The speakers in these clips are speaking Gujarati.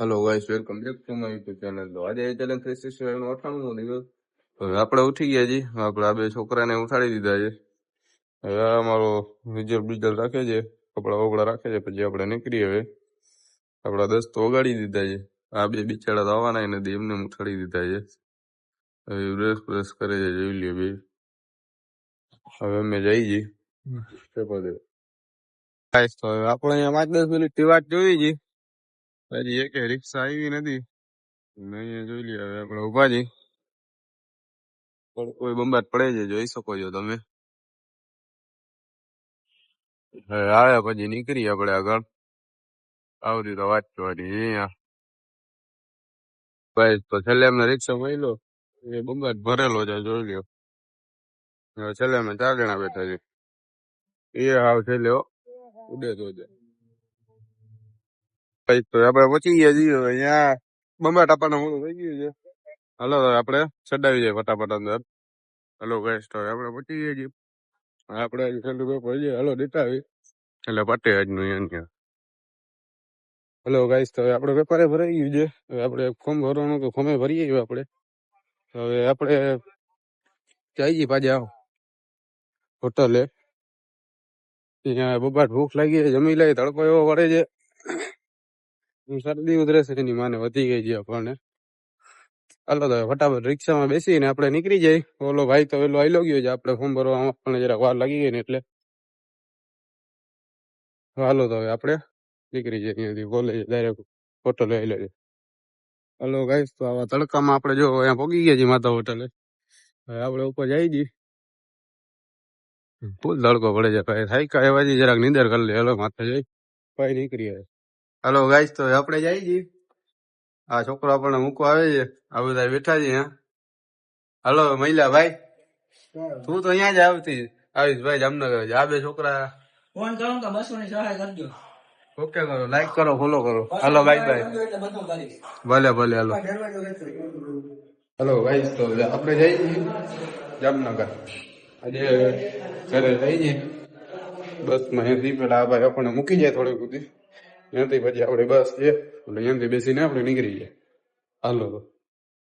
Hello guys, welcome back to my YouTube channel. तो આજે ચેલેન્જ 365 નો 98મો દિવસ। હવે આપણે ઉઠી ગયા છીએ, આપણે આ બે છોકરાને ઉઠાડી દીધા છે। હવે આ અમારો વિજલ બીજલ રાખે છે, કપડા વપડા રાખે છે, પછી આપણે નીકળીએ। હવે આપણા 10 તો વગાડી દીધા છે, આ બે બિચારા તો આવવાના નથી, એમને ઉઠાડી દીધા છે। હવે બ્રશ બ્રશ કરે છે, જોઈ લ્યો બે। હવે અમે જઈ છીએ ગાઈસ। તો હવે આપણે અહીંયા 5-10 મિનિટથી વાત જોઈ છે, હજી એક રિક્ષા આવી નથી। અહીંયા જોઈ લઈએ, હવે આપણે ઉભા છીએ, પણ કોઈ બંબાટ પડે છે, જોઈ શકો છો તમે। હવે આવ્યા પછી નીકળીએ આપણે આગળ। આવડી તો વાત કરવાની અહીંયા ભાઈ। તો છેલ્લે અમને રિક્ષા મળ્યો, એ બંબાટ ભરેલો છે, જોઈ લ્યો। હવે છેલ્લે અમે 4 જણા બેઠા છે, એ હાવ છેલ્લે ઉડે તો ભાઈ। તો આપણે પહોંચી ગયા છીએ, હવે અહીંયા બંબાટ આપણને મોડું થઈ ગયું છે। હાલો આપણે ચડાવી જાય ફટાફટ અંદર। હલો ગાઈસ, તો આપણે પહોંચી ગયા છીએ, આપણે છેલ્લું પેપર છે, હલો દેતા આવી એટલે પટે આજનું અહીંયા। હલો ગાઈસ, તો હવે આપણે પેપરે ભરાઈ ગયું છે, હવે આપણે ફોર્મ ભરવાનું તો ફોર્મે ભરીએ છીએ આપણે। હવે આપણે જઈ છીએ પાછા હોટલે। ત્યાં બબાટ ભૂખ લાગી છે, જમી લઈ, તડકો એવો પડે છે, શરદી ઉધરે છે એની માને વધી ગઈ છે આપણને। હાલો તો ફટાફટ રિક્ષામાં બેસીને આપણે નીકળી જાય। ઓલો ભાઈ તો વેલો આઈલો ગયો છે, આપણે ફોર્મ ભરવામાં આપણને જરાક વાર લાગી ગઈ ને એટલે હાલો તો હવે આપણે નીકળી જાય અહીંયાથી કોલેજ ડાયરેક્ટ હોટલે આવેલો છે। હલો ગાઈસ, તો આવા તડકામાં આપણે જો અહીંયા પહોંચી ગયા છીએ માતા હોટલે। હવે આપણે ઉપર જઈ છીએ, ફૂલ તડકો પડે છે ભાઈ, થાક્યા એવા છે, જરાક નીંદર કરી લે। હલો માથે જઈ ભાઈ નીકળીએ। હલો ગાઈસ, તો આપણે જઈ છીએ, આ છોકરો આપણને મૂકવા આવે છે, આ બધા બેઠા છે અહીંયા। હલો મહિલા ભાઈ, તું તો અહીંયા જ આવીશ ભાઈ, જામનગર આ બે છોકરા ફોન કરો તો 200 ની સહાય કરજો। ઓકે કરો, લાઈક કરો, ફોલો કરો। હાલો બાય બાય, ભલે ભલે હાલો। હલો ગાઈસ, તો આપણે જઈ છીએ જામનગર। આજે ઘરે જઈ છીએ બસમાં, અહીંયાથી પેલા આ ભાઈ આપણને મૂકી જાય થોડી સુધી, ત્યાંથી પછી આપણે બસ છે એટલે અહીંયાથી બેસીને આપણે નીકળી જાય। હાલો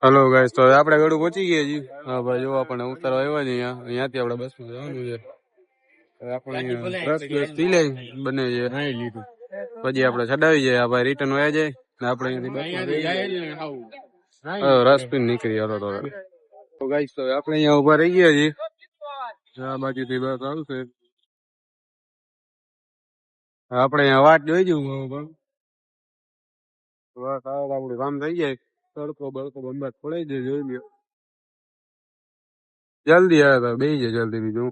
હલો ગાઈસ, તો આપણે ગળું પહોંચી ગયા છીએ। હા ભાઈ જો આપણને ઉતારવા આવ્યા છે અહીંયાથી આપણે બસમાં જવાનું છે। આપણે રસ પી લે બને છે, પછી આપણે ચડાવી જાય, આ ભાઈ રિટર્ન વયા જાય ને આપણે અહીંયાથી રસ પીને નીકળી। હાલો તો ગાઈસ, તો આપણે અહીંયા ઉભા રહી ગયા છીએ, આ બાજુથી બસ આવશે, આપણે અહીંયા વાટ જોઈ જવું બસ આવે આપણું કામ થઈ જાય। તડકો બળકો બંબાટ પડે છે, જોઈ લ્યો, જલ્દી આવે તો બેસી જાય જલ્દી। બીજું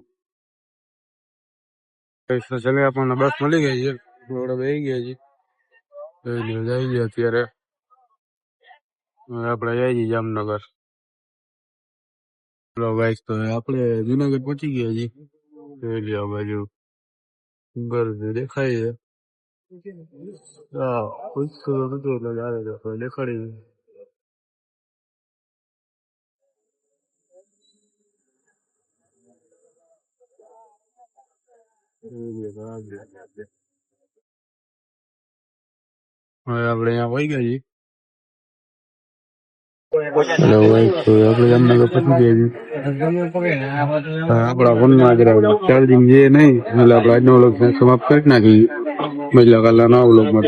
છેલ્લે આપણને બસ મળી ગઈ છે, થોડો બેસી ગયા છીએ, જઈ ગયા અત્યારે આપણે જઈ છીએ જામનગર। ચલો ગાઈસ, તો આપણે જુનાગઢ પહોંચી ગયા છીએ, જોઈ લ્યો બાજુ ઘર દેખાય છે, હા પૂછતું નતું એટલે દેખાડી હવે આપણે અહીંયા વહી ગયા છીએ। હેલો ભાઈ, તો આપણે જામનગર પહોંચી ગયા છીએ, આપણા ફોનમાં ચાર્જિંગ છે નહીં એટલે આપણે આજનો વ્લોગ સમાપ્ત કરી નાખીએ। મહિલા કલાના વ્લોગમાં